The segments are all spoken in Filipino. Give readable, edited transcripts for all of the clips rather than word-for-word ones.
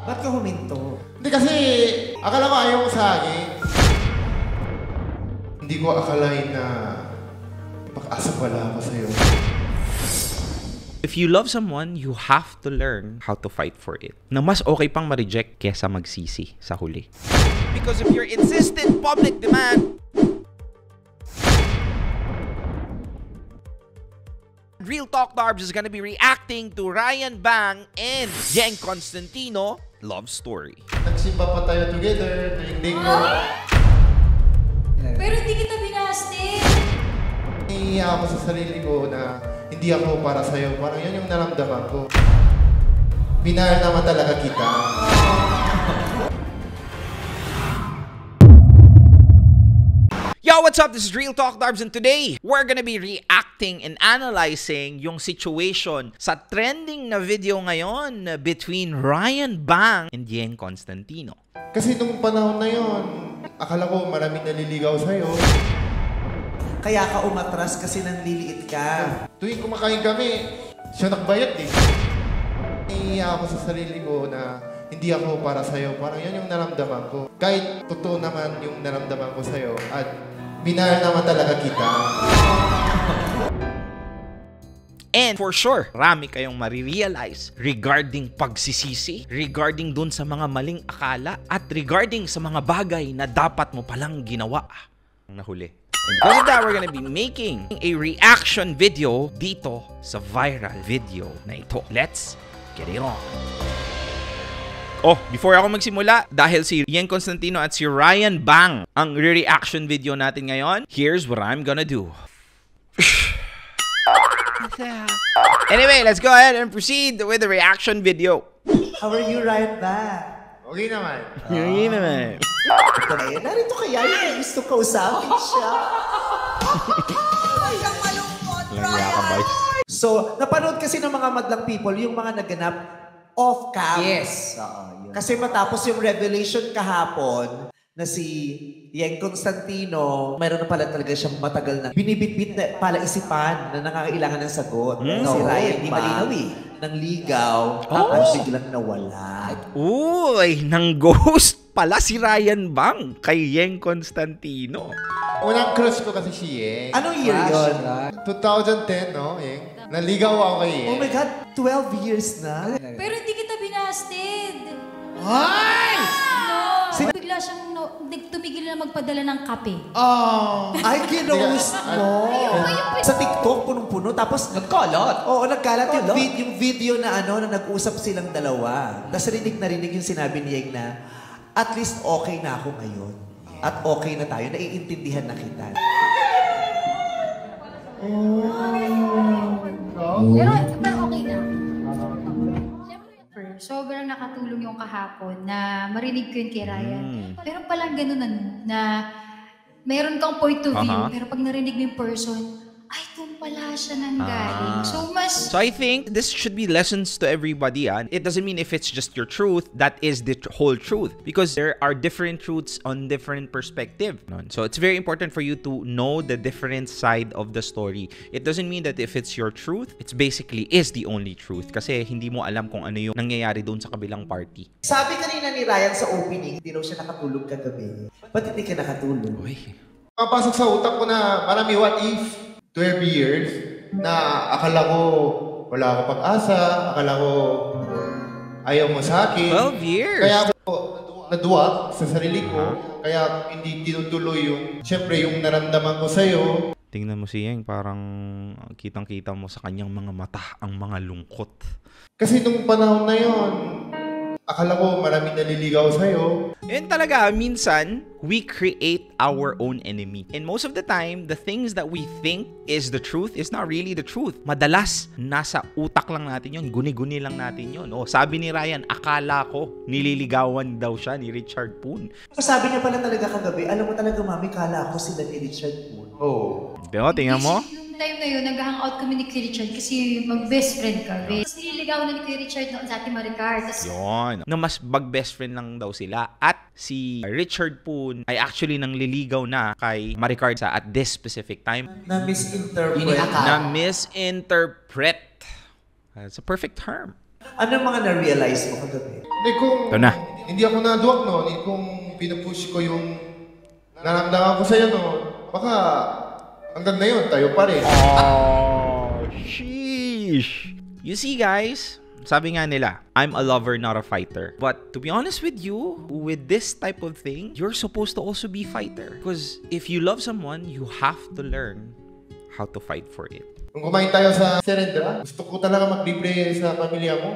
Ba't ka huminto? Hindi kasi, akala ko ayaw mo sa akin. Hindi ko akalain na pag-asa pala ako sa'yo. If you love someone, you have to learn how to fight for it. Na mas okay pang ma-reject kesa magsisi sa huli. Because of your insistent public demand, Real Talk Darbs is gonna be reacting to Ryan Bang and Yeng Constantino love story. Nagsimba pa tayo together, tuwing ko. Pero hindi kita binasti. Naiiyak ako sa sarili ko na hindi ako para sa'yo. Parang yun yung naramdaman ko. Binahal naman talaga kita. Yo, what's up? This is Real Talk Darbs, and today we're gonna be reacting and analyzing yung situation sa trending na video ngayon between Ryan Bang and Yeng Constantino. Kasi nung panahon na yon, akala ko maraming naliligaw sa'yo. Kaya ka umatras kasi nanliliit ka. Tuwing kumakain kami, siya nagbayad eh. Naiiyak ako sa sarili ko na hindi ako para sa'yo. Parang yun yung naramdaman ko. Kahit totoo naman yung naramdaman ko sa'yo at binahal naman talaga kita. And for sure, rami kayong marirealize regarding pagsisisi, regarding dun sa mga maling akala, at regarding sa mga bagay na dapat mo palang ginawa ang nahuli. And because of that, we're gonna be making a reaction video dito sa viral video na ito. Let's get it on. Oh, before ako magsimula, dahil si Yeng Constantino at si Ryan Bang ang re-reaction video natin ngayon, here's what I'm gonna do. Anyway, let's go ahead and proceed with the reaction video. How are you, Ryan Bang? Okay naman. Okay naman. Narito kaya yung gusto kausapin siya. So, napanood kasi ng mga madlang people yung mga naganap off-cam. Yes. Kasi matapos yung revelation kahapon na si Yeng Constantino, mayroon na pala talaga siyang matagal na binibitbit na pala isipan na nangangailangan ng sagot. Si Ryan Di malinaw eh. Nang ligaw at biglang nawala. Uy, nang ghost pala si Ryan Bang kay Yeng Constantino. Unang crush ko kasi si Yeng. Anong year yun? 2010, no, Yeng? Naligaw ako kay Yeng. Oh my God, 12 years na. Pero hindi kita binasted. Ay! No. Bigla siyang tumigil na magpadala ng kape. Ay, ginost mo. Sa TikTok, punong-puno. Tapos, Nagkalat. oo, nagkalat yung video na na nag-usap silang dalawa. Tapos rinig na rinig yung sinabi ni Yeng na, at least okay na ako ngayon. At okay na tayo. Naiintindihan na kita. Pero okay na. Siyempre, sobrang nakatulong yung kahapon na marinig ko yun kay Ryan. Pero palang ganun na mayroon kang point of view, pero pag narinig mo yung person, ay, doon pala siya nanggaling. So I think this should be lessons to everybody. It doesn't mean if it's just your truth, that is the whole truth. Because there are different truths on different perspective. So it's very important for you to know the different side of the story. It doesn't mean that if it's your truth, it's basically is the only truth. Kasi hindi mo alam kung ano yung nangyayari doon sa kabilang party. Sabi kanina ni Ryan sa opening, hindi raw siya nakatulog kagabi. Ba't hindi ka nakatulog? Uy. Papasok sa utak ko na marami what if. 12 years na akala ko wala akong pag-asa, akala ko ayaw mo sa akin. 12 years? Kaya ako naduwa sa sarili ko, kaya hindi tinutuloy siyempre yung naramdaman ko sa'yo. Tingnan mo si Yeng, parang kitang-kita mo sa kanyang mga mata ang mga lungkot. Kasi nung panahon na yon, akala ko maraming naliligaw sa'yo. Yun talaga, minsan, we create our own enemy. And most of the time, the things that we think is the truth is not really the truth. Madalas, nasa utak lang natin yun. Guni-guni lang natin yun. Oh, sabi ni Ryan, akala ko nililigawan daw siya ni Richard Poon. Sabi niya pala talaga kagabi, alam mo talaga mami, kala ko sila ni Richard Poon. Oh. Diba? Tingnan mo. Yung time na yun, nag-hangout kami ni Kuya Richard kasi mag-best friend kami. Tapos nililigawan na ni Kuya Richard noon sa ating Maricar. Yun. Na mas mag-best friend lang daw sila. At si Richard Poon ay actually nangliligaw na kay Maricar sa at this specific time. Na-misinterpret. Na misinterpret. That's a perfect term. Ano mga na-realize mo kagabi? Kung Ito na. hindi ako naduwak noon, kung pinupush ko yung naramdaman ko sa'yo noon, baka hanggang ngayon, tayo pa rin. Oh, sheesh. You see, guys, sabi nga nila, I'm a lover, not a fighter. But to be honest with you, with this type of thing, you're supposed to also be fighter. Because if you love someone, you have to learn how to fight for it. Kung kumain tayo sa Serendra, gusto ko talaga mag-libre sa pamilya mo.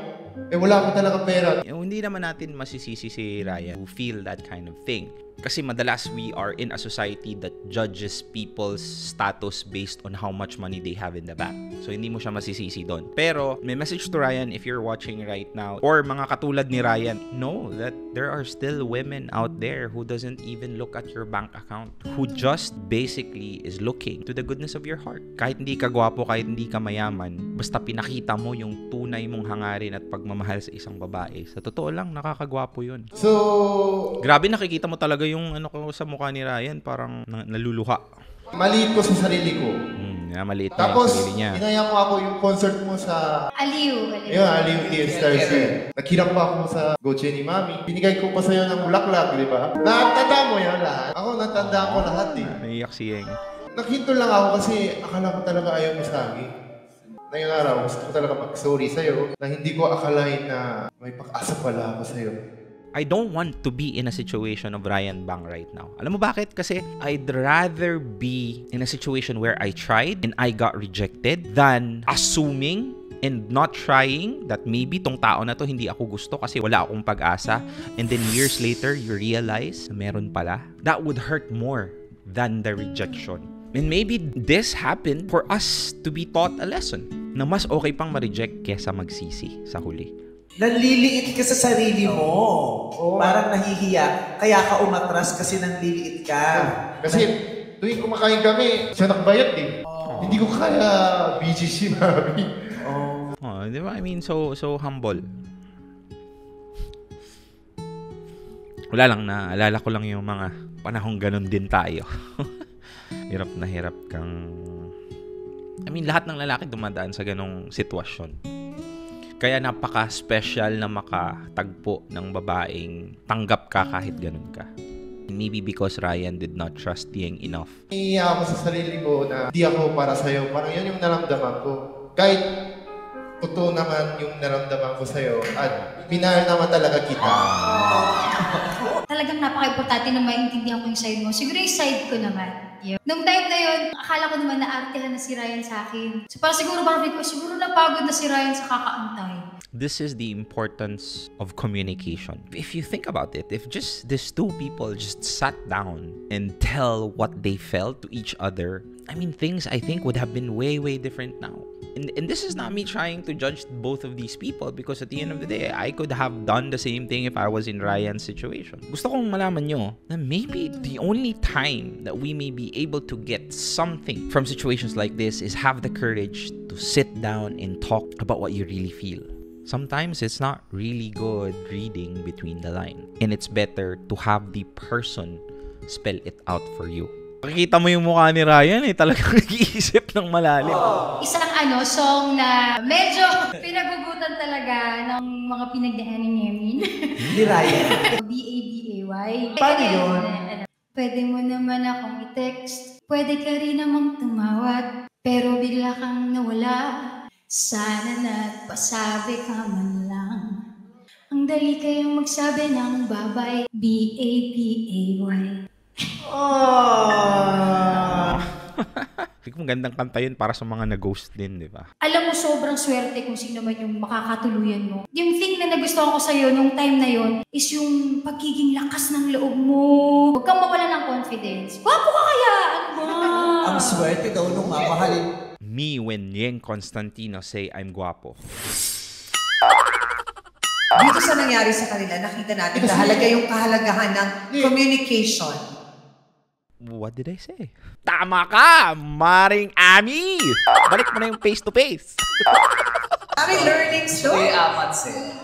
Wala ko talaga pera. Hindi naman natin masisisi si Ryan who feel that kind of thing. Kasi madalas we are in a society that judges people's status based on how much money they have in the bank. So hindi mo siya masisisi doon. Pero may message to Ryan if you're watching right now or mga katulad ni Ryan, know that there are still women out there who doesn't even look at your bank account, who just basically is looking to the goodness of your heart. Kahit hindi ka gwapo, kahit hindi ka mayaman, basta pinakita mo yung tunay mong hangarin at pagmamahal sa isang babae. Sa totoo lang, nakakagwapo yun. So, Grabe, nakikita mo talaga yung ano ko sa mukha ni Ryan, parang naluluha. maliit ko sa sarili ko. Maliit na Tapos, yung sarili niya. inaya mo ako yung concert mo sa... Aliw. Ayun, Aliw TF-Stars. Naghirap pa ako sa Goche ni Mami. Binigay ko pa sa'yo ng bulaklak, di ba? Natanda mo yan lahat. Ako, natanda ko lahat eh. Naiyak si Yeng. Naghinto lang ako kasi akala ko talaga ayaw mo sa akin. Ngayong araw, gusto ko talaga mag-sorry sa'yo na hindi ko akalain na may pag-asa pala ako sa'yo. I don't want to be in a situation of Ryan Bang right now. Alam mo bakit? Kasi I'd rather be in a situation where I tried and I got rejected than assuming and not trying that maybe tong tao na to hindi ako gusto kasi wala akong pag-asa, and then years later you realize na meron pala. That would hurt more than the rejection. And maybe this happened for us to be taught a lesson na mas okay pang ma-reject kesa magsisi sa huli. Nanliliit ka sa sarili mo. Parang nahihiya. Kaya ka umatras kasi nanliliit ka. Kasi tuwing kumakain kami, siya nakbayad eh. Hindi ko kaya BGC Mami. Di ba? I mean, so humble. Wala lang, naalala ko lang yung mga panahong ganun din tayo. Hirap na hirap kang... I mean, lahat ng lalaki dumadaan sa ganong sitwasyon. Kaya napaka-special na makatagpo ng babaeng tanggap ka kahit ganun ka. Maybe because Ryan did not trust Yeng enough. Iiyak ako sa sarili ko na hindi ako para sa'yo. Parang yan yung naramdaman ko. Kahit totoo naman yung naramdaman ko sa'yo at minahal naman talaga kita. Talagang napaka-importante na maintindihan ko yung side mo. Siguro yung side ko naman. Yeah. Nung time na yun, akala ko naman na-artehan na si Ryan sa akin. So parang siguro napagod na si Ryan sa kakaantay. This is the importance of communication. If you think about it, if just these two people just sat down and tell what they felt to each other, I mean, things I think would have been way, way different now. And this is not me trying to judge both of these people because at the end of the day, I could have done the same thing if I was in Ryan's situation. Gusto kong malaman nyo na maybe the only time that we may be able to get something from situations like this is have the courage to sit down and talk about what you really feel. Sometimes it's not really good reading between the lines. And it's better to have the person spell it out for you. Nakikita mo yung mukha ni Ryan talagang nag-iisip ng malalim. Isang song na medyo pinagugutan talaga ng mga pinagdaanan ni Emin. Ni Ryan. B-A-B-A-Y. Paano yun? Pwede mo naman akong i-text, pwede ka rin namang tumawag, pero bigla kang nawala. Sana nagpasabi ka man lang. Ang dali kayong magsabi ng babay, B-A-B-A-Y. Hindi ko magandang kanta yun para sa mga na-ghost din, di ba? Alam mo, sobrang swerte kung sino man yung makakatuluyan mo. Yung thing na nagustuhan ko sa'yo nung time na yon is yung pagiging lakas ng loob mo. Huwag kang mawala ng confidence. Wapo ka kaya? Ano ba? Ang swerte daw nung mamahalin. Me when Yeng Constantino say I'm guapo. Dito sa nangyari sa kanila, nakita natin na yung kahalagahan ng communication. What did I say? Tama ka, Maring Ami! Balik mo na yung face-to-face. Daming learnings to.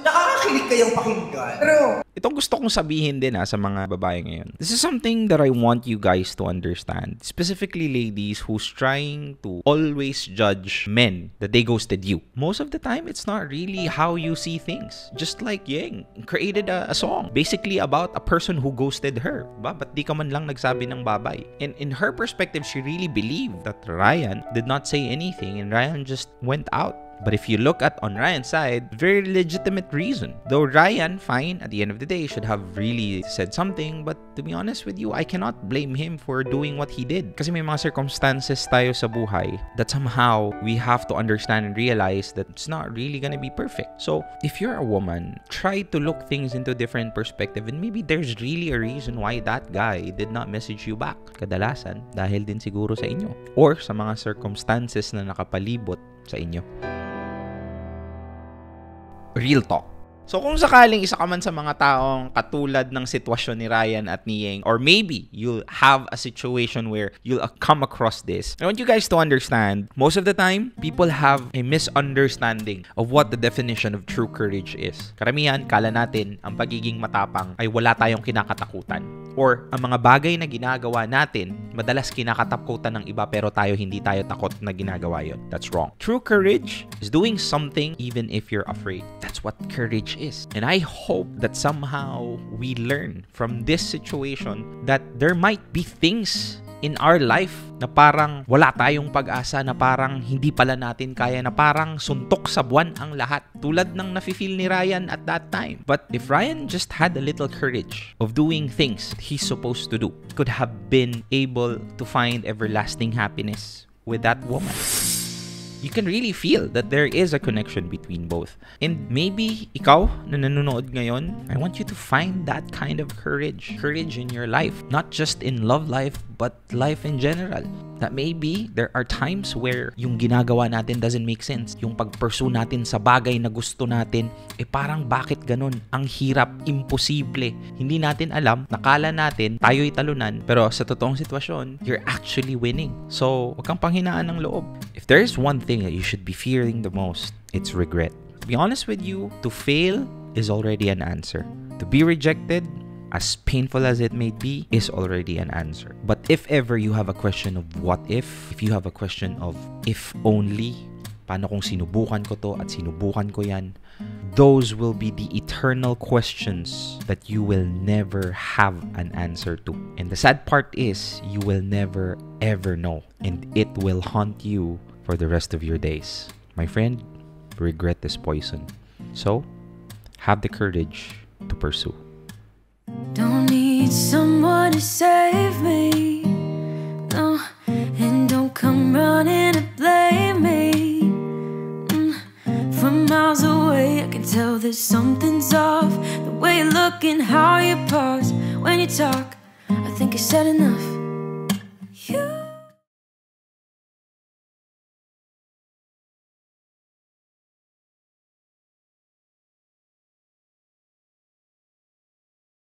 Nakakakilig kayong pakinggan. True. Itong gusto kong sabihin din sa mga babae ngayon. This is something that I want you guys to understand. Specifically ladies who's trying to always judge men that they ghosted you. Most of the time, it's not really how you see things. Just like Yeng created a song basically about a person who ghosted her. Ba? Ba't di ka man lang nagsabi ng babay? And in her perspective, she really believed that Ryan did not say anything and Ryan just went out. But if you look at on Ryan's side, very legitimate reason. Though Ryan, fine, at the end of the day, should have really said something. But to be honest with you, I cannot blame him for doing what he did. Kasi may mga circumstances tayo sa buhay that somehow we have to understand and realize that it's not really gonna be perfect. So if you're a woman, try to look things into a different perspective and maybe there's really a reason why that guy did not message you back. Kadalasan, dahil din siguro sa inyo. Or sa mga circumstances na nakapalibot sa inyo. Real talk. So kung sakaling isa ka man sa mga taong katulad ng sitwasyon ni Ryan at ni Yeng, or maybe you'll have a situation where you'll come across this, I want you guys to understand, most of the time, people have a misunderstanding of what the definition of true courage is. Karamihan, kala natin, ang pagiging matapang ay wala tayong kinakatakutan. Or ang mga bagay na ginagawa natin, madalas kinakatakutan ng iba pero hindi tayo takot na ginagawa yon. That's wrong. True courage is doing something even if you're afraid. That's what courage is. And I hope that somehow we learn from this situation that there might be things in our life na parang wala tayong pag-asa, na parang hindi pala natin kaya, na parang suntok sa buwan ang lahat. Tulad ng nafe-feel ni Ryan at that time. But if Ryan just had a little courage of doing things he's supposed to do, could have been able to find everlasting happiness with that woman. You can really feel that there is a connection between both. And maybe ikaw na nanonood ngayon, I want you to find that kind of courage. Courage in your life. Not just in love life, but life in general. That maybe there are times where yung ginagawa natin doesn't make sense. Yung pag-pursue natin sa bagay na gusto natin, parang bakit ganun? Ang hirap, imposible. Hindi natin alam, nakala natin, tayo'y talunan, pero sa totoong sitwasyon, you're actually winning. So, wag kang panghinaan ng loob. If there's one thing that you should be fearing the most, it's regret. To be honest with you, to fail is already an answer. To be rejected, as painful as it may be, is already an answer. But if ever you have a question of what if you have a question of if only, paano kung sinubukan ko to at sinubukan ko yan, those will be the eternal questions that you will never have an answer to. And the sad part is, you will never ever know. And it will haunt you for the rest of your days. My friend, regret is poison. So, have the courage to pursue. Don't need someone to save me, no, and don't come running to blame me. From miles away I can tell that something's off. The way you look and how you pause when you talk, I think I said enough.